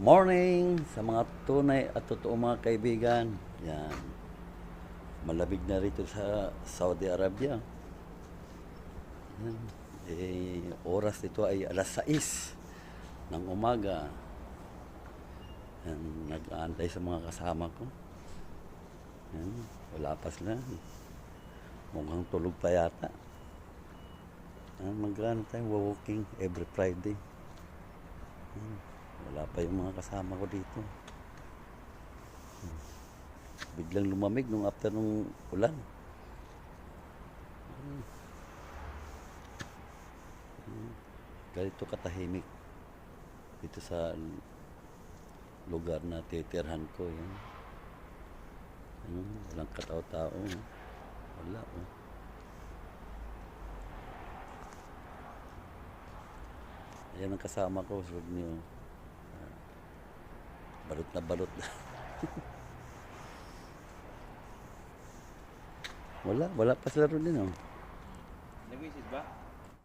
Morning sa mga tunay at totoo mga kaibigan. Yan. Malamig na rito sa Saudi Arabia. Yan. Oras nito ay alas 6 ng umaga. Yan. Nag-aantay sa mga kasama ko. Yan. Wala pa sila. Mukhang tulog pa yata. Mag-aantay, walking every Friday. Yan. Wala pa yung mga kasama ko dito. Biglang lumamig nung after nung ulan. Ganito katahimik dito sa lugar na titirhan ko. Yan. Walang katao-tao. Wala. Oh. Ayan ang kasama ko. Huwag niyo. Balot na balot na. Wala pa sila ron din, oh. Nag-visit ba?